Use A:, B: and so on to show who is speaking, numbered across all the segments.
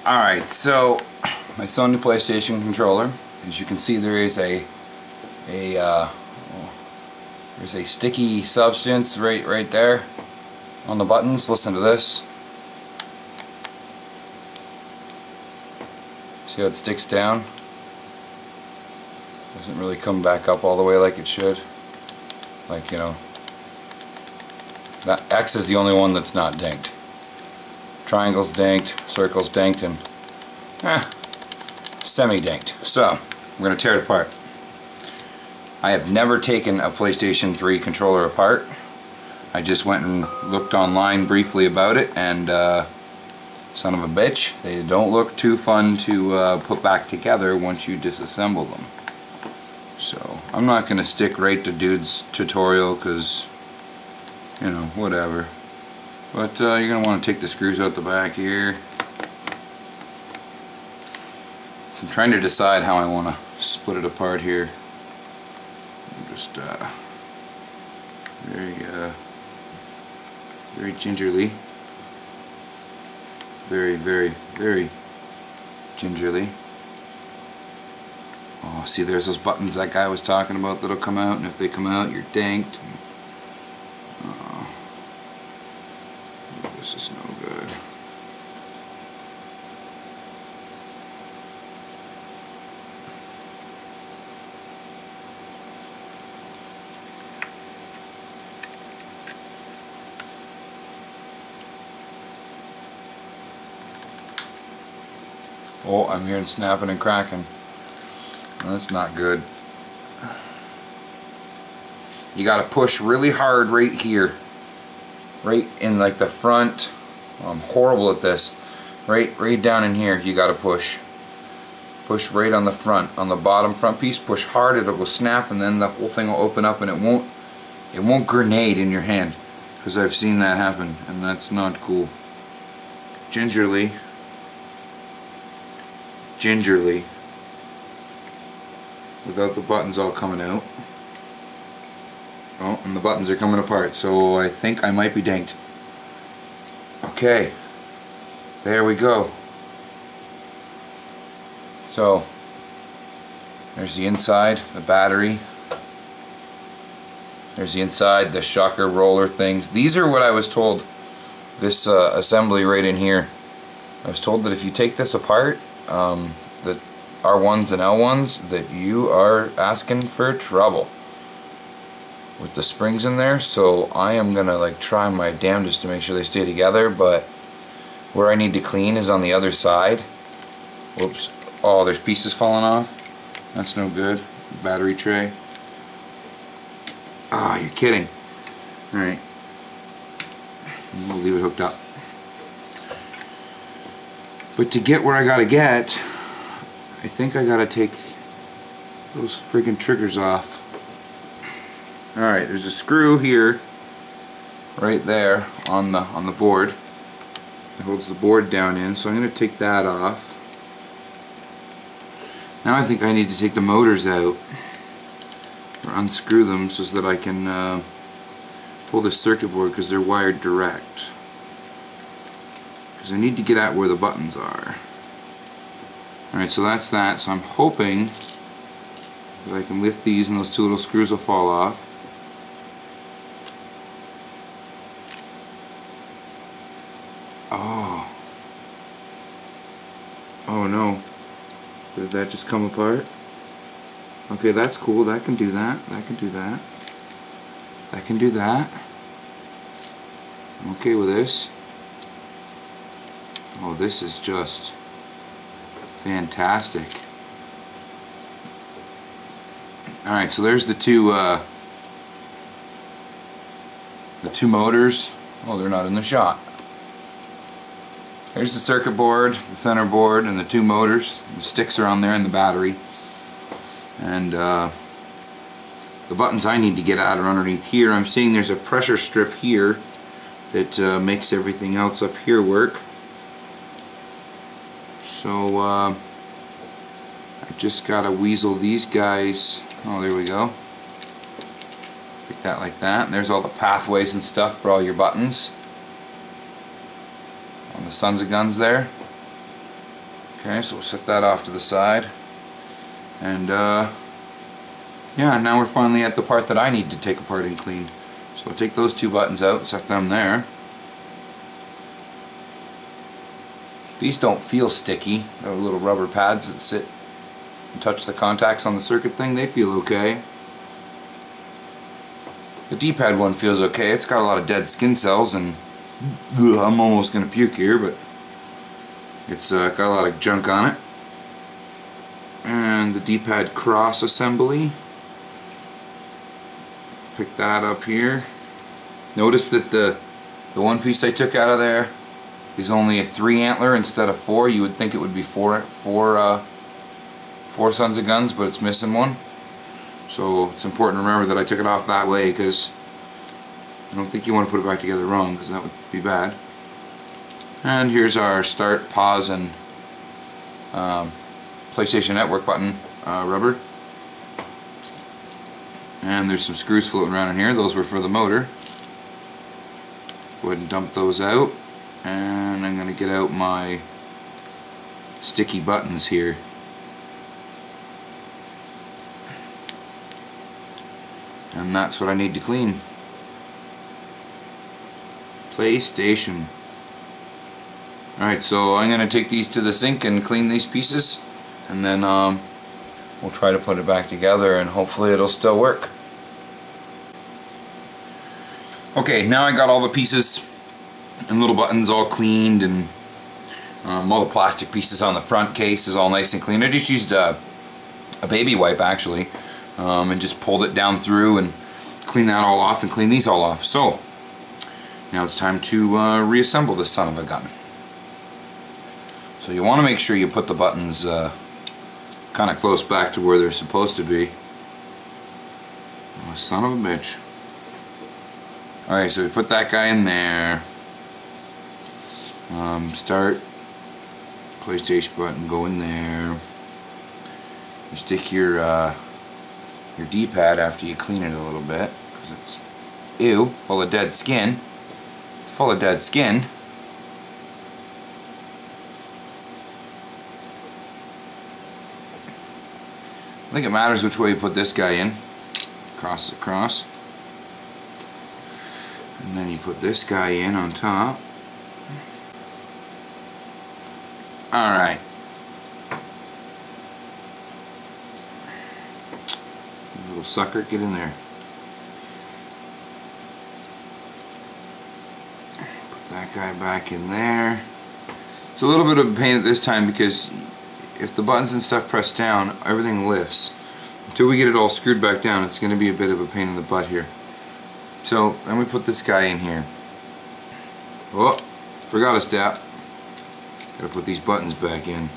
A: Alright, so my Sony PlayStation controller, as you can see, there is a there's a sticky substance right there on the buttons. Listen to this. See how it sticks down? Doesn't really come back up all the way like it should. Like, you know, that X is the only one that's not dinked. Triangle's dinked, circle's dinked, and semi-dinked. So, we're going to tear it apart. I have never taken a PlayStation 3 controller apart. I just went and looked online briefly about it, and son of a bitch, they don't look too fun to put back together once you disassemble them. So, I'm not going to stick right to dude's tutorial because, you know, whatever. But you're going to want to take the screws out the back here. So I'm trying to decide how I want to split it apart here. Just very gingerly. Very gingerly. Oh, see, there's those buttons that guy was talking about that'll come out, and if they come out, you're dinked. This is no good. Oh, I'm hearing snapping and cracking. That's not good. You gotta push really hard right here. Right in like the front. I'm horrible at this. Right down in here you gotta push. Push right on the front. On the bottom front piece, push hard, it'll go snap, and then the whole thing will open up, and it won't grenade in your hand. Because I've seen that happen, and that's not cool. Gingerly. Without the buttons all coming out. Oh, and the buttons are coming apart, so I think I might be dinked. Okay, there we go. So, there's the inside, the battery. There's the inside, the shocker roller things. These are what I was told, this assembly right in here. I was told that if you take this apart, the R1s and L1s, that you are asking for trouble with the springs in there. So I am gonna like try my damnedest to make sure they stay together, but where I need to clean is on the other side. Whoops. Oh, there's pieces falling off. That's no good. Battery tray. Ah, you're kidding. Alright. We'll leave it hooked up. But to get where I gotta get, I think I gotta take those friggin' triggers off. Alright, there's a screw here, right there on the board. It holds the board down in, so I'm going to take that off. Now I think I need to take the motors out, or unscrew them so that I can pull this circuit board, because they're wired direct. Because I need to get at where the buttons are. Alright, so that's that. So I'm hoping that I can lift these and those two little screws will fall off. Oh no. Did that just come apart? Okay, that's cool. That can do that. That can do that. That can do that. I'm okay with this. Oh, this is just fantastic. Alright, so there's the two motors. Oh, they're not in the shot. There's the circuit board, the center board, and the two motors. The sticks are on there, and the battery. And the buttons I need to get out are underneath here. I'm seeing there's a pressure strip here that makes everything else up here work. So I just gotta weasel these guys. Oh, there we go. Pick that like that. And there's all the pathways and stuff for all your buttons. On the sons of guns there. Okay, so we'll set that off to the side. And yeah, now we're finally at the part that I need to take apart and clean. So I'll take those two buttons out, set them there. These don't feel sticky. They're little rubber pads that sit and touch the contacts on the circuit thing. They feel okay. The D-pad one feels okay. It's got a lot of dead skin cells, and I'm almost going to puke here, but it's got a lot of junk on it. And the D-pad cross assembly. Pick that up here. Notice that the one piece I took out of there is only a 3 antler instead of 4. You would think it would be four sons of guns, but it's missing one. So it's important to remember that I took it off that way, because I don't think you want to put it back together wrong, because that would be bad. And here's our start, pause, and PlayStation Network button rubber. And there's some screws floating around in here. Those were for the motor. Go ahead and dump those out. And I'm going to get out my sticky buttons here. And that's what I need to clean. PlayStation. Alright, so I'm going to take these to the sink and clean these pieces. And then we'll try to put it back together, and hopefully it'll still work. Okay, now I got all the pieces and little buttons all cleaned, and all the plastic pieces on the front case is all nice and clean. I just used a baby wipe actually, and just pulled it down through and clean that all off and clean these all off. So now it's time to reassemble this son of a gun. So you want to make sure you put the buttons kind of close back to where they're supposed to be. Oh, son of a bitch. Alright, so we put that guy in there. Start, PlayStation button, go in there. You stick your D-pad after you clean it a little bit, because it's full of dead skin. It's full of dead skin. I think it matters which way you put this guy in. Cross across. And then you put this guy in on top. Alright. Little sucker, get in there. Put that guy back in there. It's a little bit of a pain at this time, because if the buttons and stuff press down, everything lifts. Until we get it all screwed back down, it's going to be a bit of a pain in the butt here. So then we put this guy in here. Oh, forgot a step. Gotta put these buttons back in.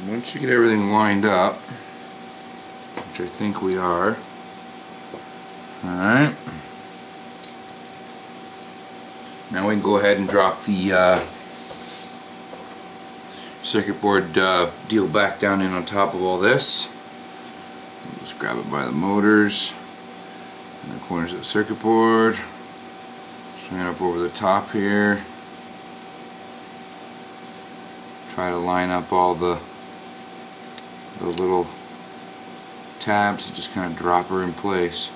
A: Once you get everything lined up, which I think we are, alright, now we can go ahead and drop the circuit board deal back down in on top of all this. We'll just grab it by the motors and the corners of the circuit board, swing it up over the top here, try to line up all the little tabs and just kind of drop her in place.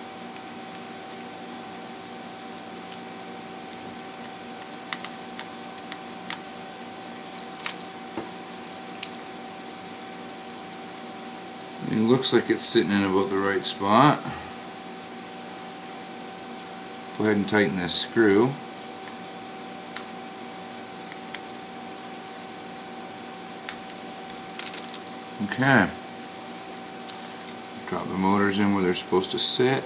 A: It looks like it's sitting in about the right spot. Go ahead and tighten this screw. Okay. Drop the motors in where they're supposed to sit.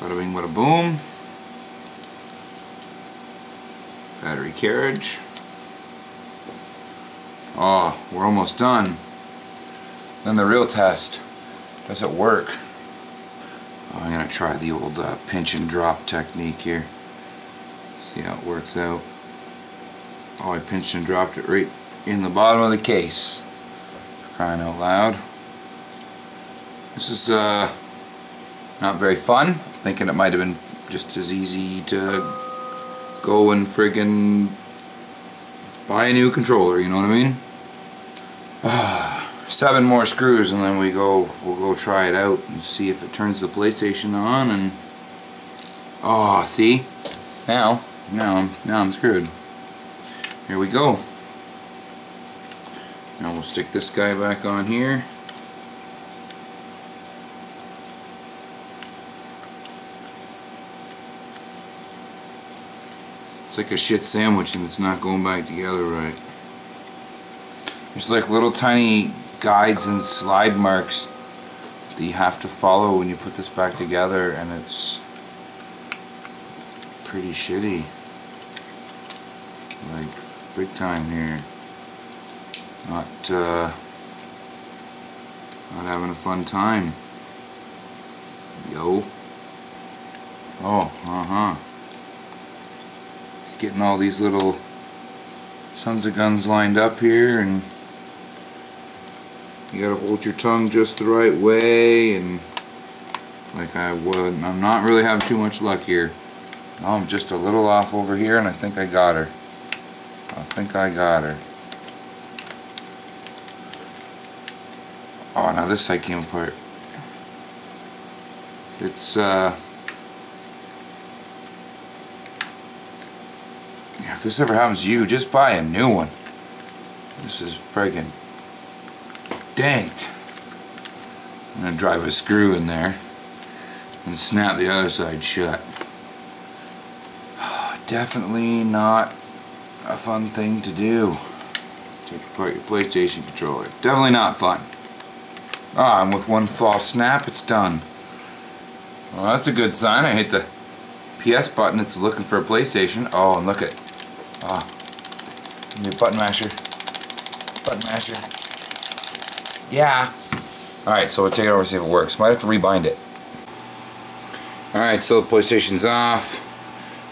A: Bada bing, bada boom. Battery carriage. Oh, we're almost done. Then the real test. Does it work? Oh, I'm going to try the old pinch and drop technique here. See how it works out. Oh, I pinched and dropped it right in the bottom of the case. For crying out loud. This is not very fun. Thinking it might have been just as easy to go and friggin' buy a new controller, you know what I mean? 7 more screws and then we'll go try it out and see if it turns the PlayStation on. And oh, see? Now I'm screwed. Here we go. Now we'll stick this guy back on here. It's like a shit sandwich and it's not going back together right. There's like little tiny guides and slide marks that you have to follow when you put this back together, and it's pretty shitty. Like big time here. Not having a fun time. Yo. Oh, getting all these little sons of guns lined up here, and you gotta hold your tongue just the right way, and like I'm not really having too much luck here. No, I'm just a little off over here, and I think I got her. Oh, now this side came apart. It's if this ever happens to you, just buy a new one. This is friggin' danked. I'm gonna drive a screw in there and snap the other side shut. Definitely not a fun thing to do. Take apart your PlayStation controller. Definitely not fun. And with one false snap, it's done. Well, that's a good sign. I hit the PS button. It's looking for a PlayStation. Oh, and look at. Give me a button masher. Button masher. Yeah. Alright, so we'll take it over and see if it works. Might have to rebind it. Alright, so the PlayStation's off.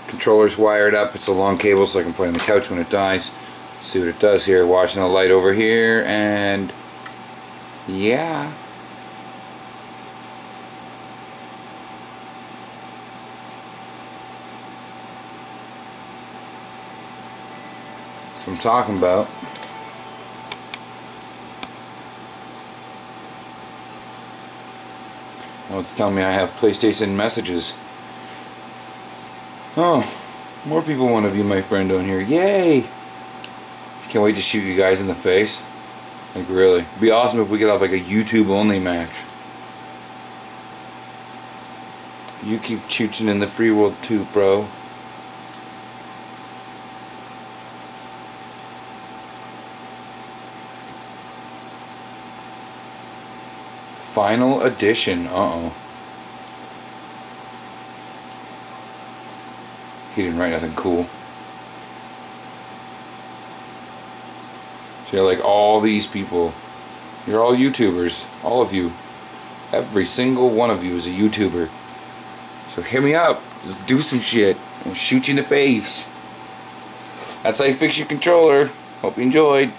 A: Controller's wired up. It's a long cable so I can put it on the couch when it dies. See what it does here. Watching the light over here, and yeah. That's what I'm talking about. Oh, it's telling me I have PlayStation messages. Oh, more people want to be my friend on here. Yay! Can't wait to shoot you guys in the face. Like, really. It'd be awesome if we could have like a YouTube only match. You keep chooching in the free world too, bro. Final edition. Uh-oh. He didn't write nothing cool. So you're like all these people. You're all YouTubers. All of you. Every single one of you is a YouTuber. So hit me up. Just do some shit. I'll shoot you in the face. That's how you fix your controller. Hope you enjoyed.